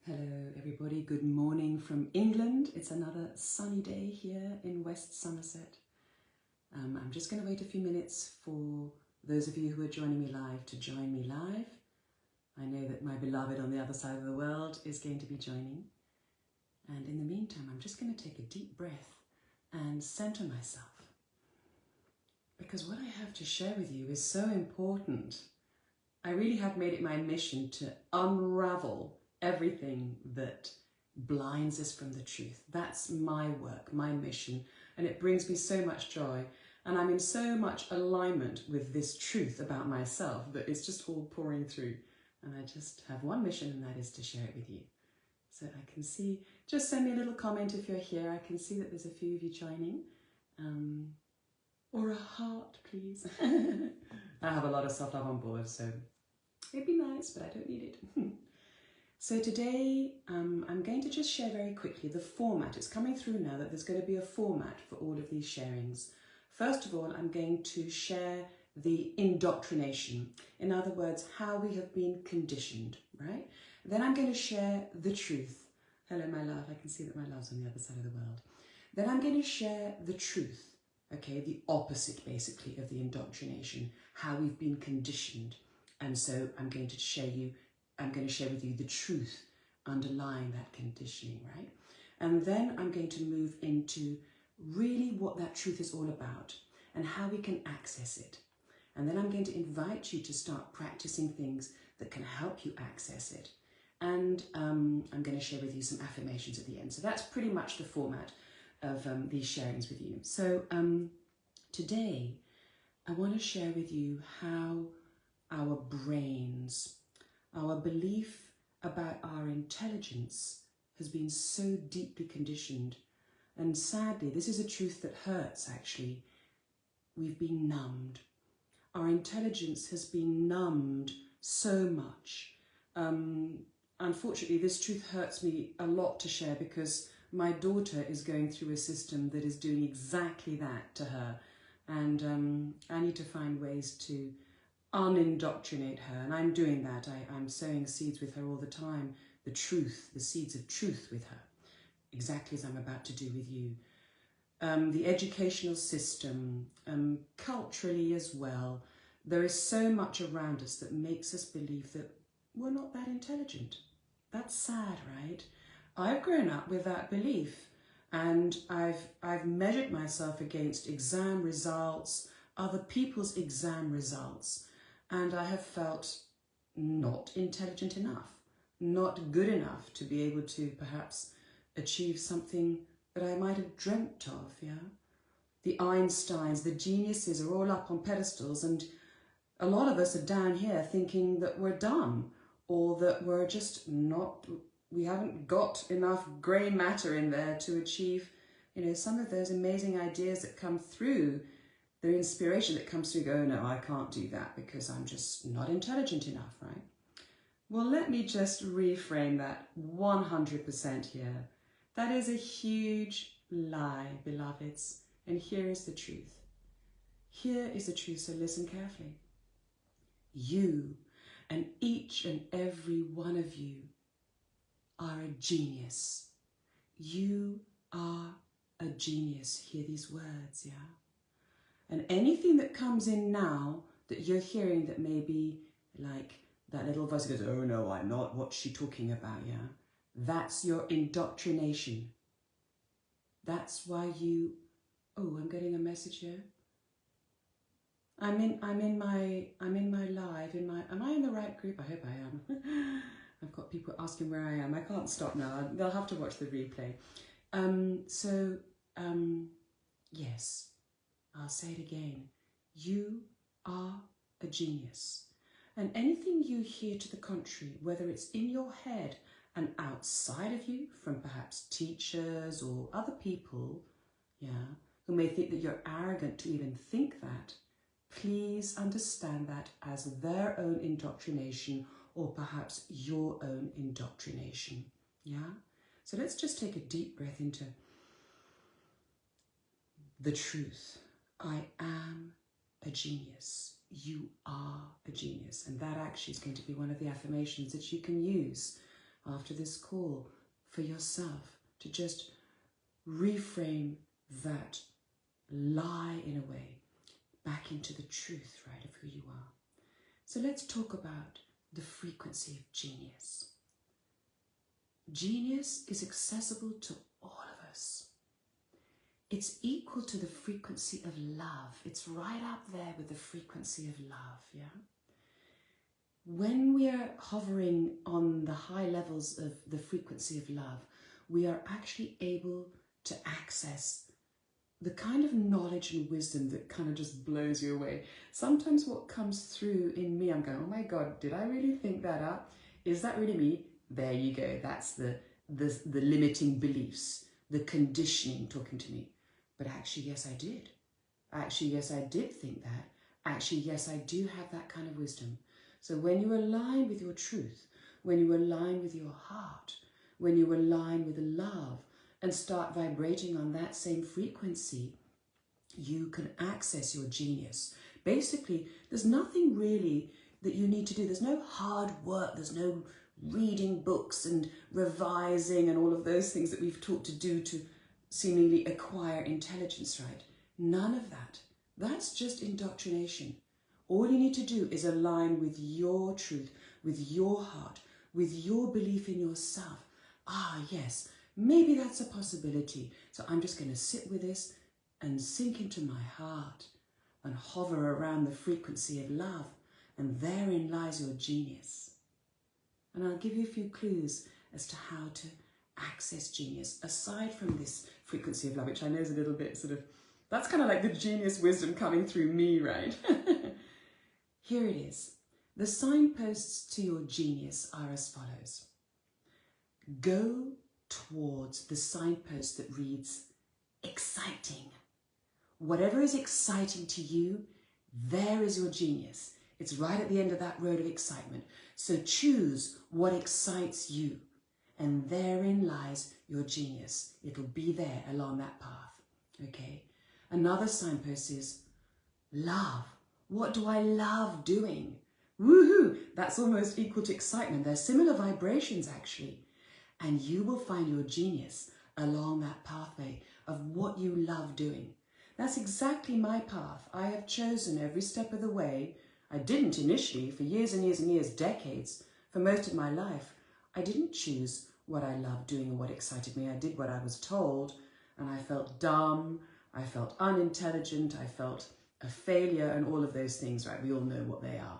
Hello everybody, good morning from England. It's another sunny day here in West Somerset. I'm just going to wait a few minutes for those of you who are joining me live to join me live. I know that my beloved on the other side of the world is going to be joining. And in the meantime, I'm just going to take a deep breath and center myself. Because what I have to share with you is so important. I really have made it my mission to unravel everything that blinds us from the truth. That's my work, my mission, and it brings me so much joy. And I'm in so much alignment with this truth about myself that it's just all pouring through. And I just have one mission, and that is to share it with you. So I can see, just send me a little comment if you're here. I can see that there's a few of you joining. Or a heart, please. I have a lot of self-love on board, so it'd be nice, but I don't need it. So today, I'm going to just share very quickly the format. It's coming through now that there's going to be a format for all of these sharings. First of all, I'm going to share the indoctrination. In other words, how we have been conditioned, right? Then I'm going to share the truth. Hello, my love. I can see that my love's on the other side of the world. Then I'm going to share the truth, okay? The opposite, basically, of the indoctrination, how we've been conditioned. And so I'm going to share with you the truth underlying that conditioning, right? And then I'm going to move into really what that truth is all about and how we can access it. And then I'm going to invite you to start practicing things that can help you access it. And I'm going to share with you some affirmations at the end. So that's pretty much the format of these sharings with you. So today I want to share with you how our brains, our belief about our intelligence has been so deeply conditioned. And sadly, this is a truth that hurts, actually. We've been numbed. Our intelligence has been numbed so much. Unfortunately, this truth hurts me a lot to share because my daughter is going through a system that is doing exactly that to her. And I need to find ways to unindoctrinate her, and I'm doing that. I'm sowing seeds with her all the time, the truth, the seeds of truth with her, exactly as I'm about to do with you. The educational system, culturally as well, there is so much around us that makes us believe that we're not that intelligent. That's sad, right? I've grown up with that belief, and I've measured myself against exam results, other people's exam results, and I have felt not intelligent enough, not good enough to be able to perhaps achieve something that I might have dreamt of, yeah? The Einsteins, the geniuses are all up on pedestals, and a lot of us are down here thinking that we're dumb, or that we're just not, we haven't got enough grey matter in there to achieve, some of those amazing ideas that come through, the inspiration that comes through. Go, no, I can't do that because I'm just not intelligent enough, right? Well, let me just reframe that 100% here. That is a huge lie, beloveds. And here is the truth. Here is the truth, so listen carefully. You and each and every one of you are a genius. You are a genius. Hear these words, yeah? And anything that comes in now that you're hearing that may be like that little voice that goes, oh no, I'm not, what's she talking about, yeah? That's your indoctrination. That's why you, oh, I'm getting a message here. I'm in my live, am I in the right group? I hope I am. I've got people asking where I am. I can't stop now. They'll have to watch the replay. Yes. I'll say it again. You are a genius. And anything you hear to the contrary, whether it's in your head and outside of you, from perhaps teachers or other people, yeah, who may think that you're arrogant to even think that, please understand that as their own indoctrination or perhaps your own indoctrination, yeah? So let's just take a deep breath into the truth. I am a genius. You are a genius. And that actually is going to be one of the affirmations that you can use after this call for yourself to just reframe that lie in a way back into the truth, right, of who you are. So let's talk about the frequency of genius. Genius is accessible to all of us. It's equal to the frequency of love. It's right up there with the frequency of love, yeah? When we are hovering on the high levels of the frequency of love, we are actually able to access the kind of knowledge and wisdom that kind of just blows you away. Sometimes what comes through in me, I'm going, oh my God, did I really think that up? Is that really me? There you go. That's the limiting beliefs, the conditioning talking to me. But actually, yes, I did. Actually, yes, I did think that. Actually, yes, I do have that kind of wisdom. So when you align with your truth, when you align with your heart, when you align with love and start vibrating on that same frequency, you can access your genius. Basically, there's nothing really that you need to do. There's no hard work. There's no reading books and revising and all of those things that we've taught to do to seemingly acquire intelligence, right? None of that. That's just indoctrination. All you need to do is align with your truth, with your heart, with your belief in yourself. Ah, yes, maybe that's a possibility. So I'm just going to sit with this and sink into my heart and hover around the frequency of love. And therein lies your genius. And I'll give you a few clues as to how to access genius, aside from this frequency of love, which I know is a little bit sort of, that's kind of like the genius wisdom coming through me, right? Here it is. The signposts to your genius are as follows. Go towards the signpost that reads exciting. Whatever is exciting to you, there is your genius. It's right at the end of that road of excitement. So choose what excites you, and therein lies your genius. It'll be there along that path, okay? Another signpost is love. What do I love doing? Woohoo! That's almost equal to excitement. They're similar vibrations, actually. And you will find your genius along that pathway of what you love doing. That's exactly my path. I have chosen every step of the way. I didn't initially, for years and years and years, decades, for most of my life. I didn't choose what I loved doing and what excited me. I did what I was told, and I felt dumb, I felt unintelligent, I felt a failure, and all of those things, right? We all know what they are.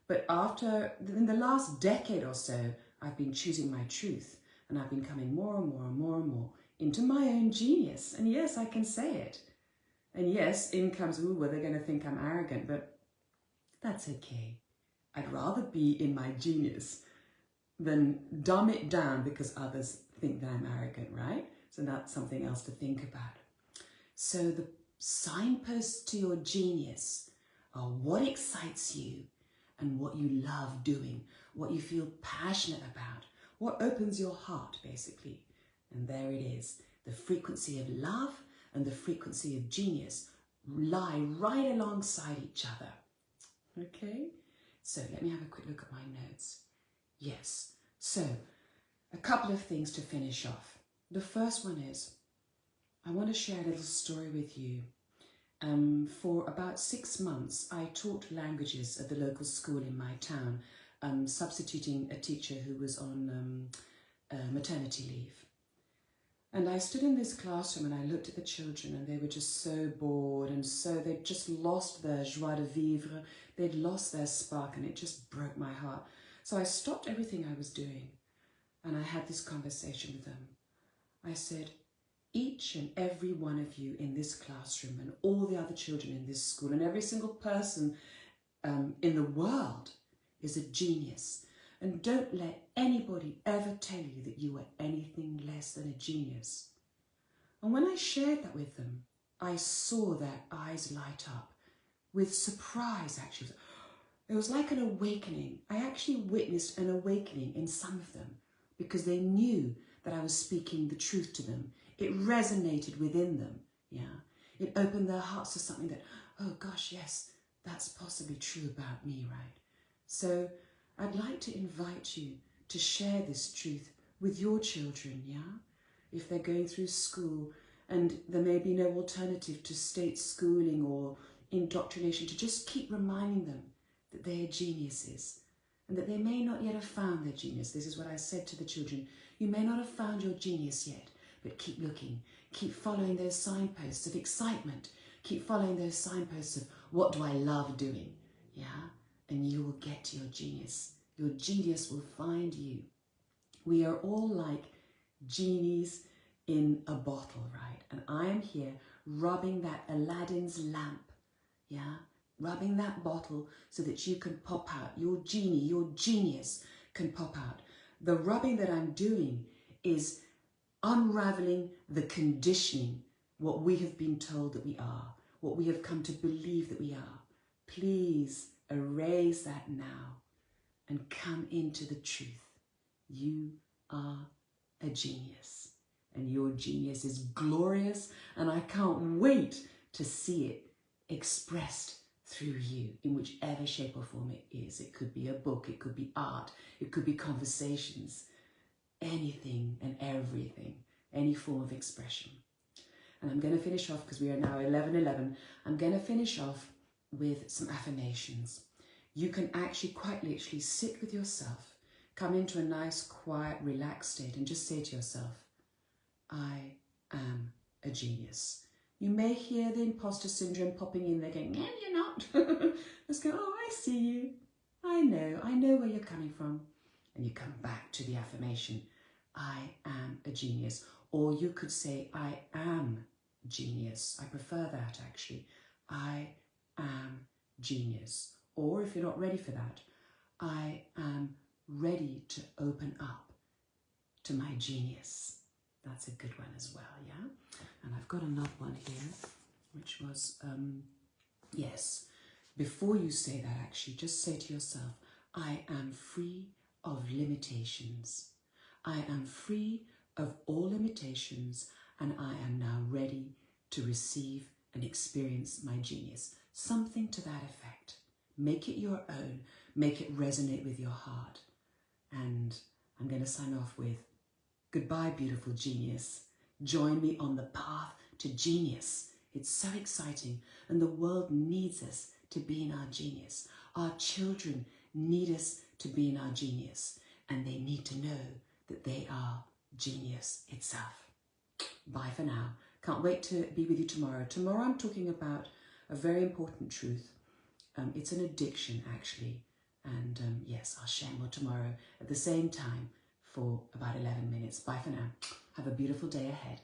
But in the last decade or so, I've been choosing my truth, and I've been coming more and more and more and more into my own genius. And yes, I can say it. And yes, in comes, ooh, well, they're going to think I'm arrogant, but that's okay. I'd rather be in my genius than dumb it down because others think that I'm arrogant, right? So that's something else to think about. So the signposts to your genius are what excites you and what you love doing, what you feel passionate about, what opens your heart, basically. And there it is. The frequency of love and the frequency of genius lie right alongside each other. Okay? So let me have a quick look at my notes. Yes. So a couple of things to finish off. The first one is, I want to share a little story with you. For about 6 months, I taught languages at the local school in my town, substituting a teacher who was on maternity leave. And I stood in this classroom and I looked at the children, and they were just so bored, and so they'd just lost their joie de vivre, they'd lost their spark, and it just broke my heart. So I stopped everything I was doing and I had this conversation with them. I said, each and every one of you in this classroom, and all the other children in this school, and every single person in the world is a genius. And don't let anybody ever tell you that you are anything less than a genius. And when I shared that with them, I saw their eyes light up with surprise, actually. It was like an awakening. I actually witnessed an awakening in some of them because they knew that I was speaking the truth to them. It resonated within them, yeah. It opened their hearts to something that, oh gosh, yes, that's possibly true about me, right? So I'd like to invite you to share this truth with your children, yeah? If they're going through school and there may be no alternative to state schooling or indoctrination, to just keep reminding them that they are geniuses and that they may not yet have found their genius. This is what I said to the children. You may not have found your genius yet, but keep looking. Keep following those signposts of excitement. Keep following those signposts of what do I love doing, yeah? And you will get to your genius. Your genius will find you. We are all like genies in a bottle, right? And I am here rubbing that Aladdin's lamp, yeah? Rubbing that bottle so that you can pop out. Your genie, your genius can pop out. The rubbing that I'm doing is unraveling the conditioning, what we have been told that we are, what we have come to believe that we are. Please erase that now and come into the truth. You are a genius, and your genius is glorious, and I can't wait to see it expressed through you in whichever shape or form it is. It could be a book, it could be art, it could be conversations, anything and everything, any form of expression. And I'm going to finish off, because we are now 11:11, I'm going to finish off with some affirmations. You can actually quite literally sit with yourself, come into a nice, quiet, relaxed state and just say to yourself, I am a genius. You may hear the imposter syndrome popping in there going, no, you're not. Just go, oh, I see you. I know where you're coming from. And you come back to the affirmation, I am a genius. Or you could say, I am genius. I prefer that actually. I am genius. Or if you're not ready for that, I am ready to open up to my genius. That's a good one as well, yeah? And I've got another one here, which was, yes, before you say that actually, just say to yourself, I am free of limitations. I am free of all limitations, and I am now ready to receive and experience my genius. Something to that effect. Make it your own. Make it resonate with your heart. And I'm going to sign off with, goodbye, beautiful genius. Join me on the path to genius. It's so exciting, and the world needs us to be in our genius. Our children need us to be in our genius, and they need to know that they are genius itself. Bye for now. Can't wait to be with you tomorrow. Tomorrow I'm talking about a very important truth. It's an addiction, actually. And yes, I'll share more tomorrow at the same time for about 11 minutes. Bye for now. Have a beautiful day ahead.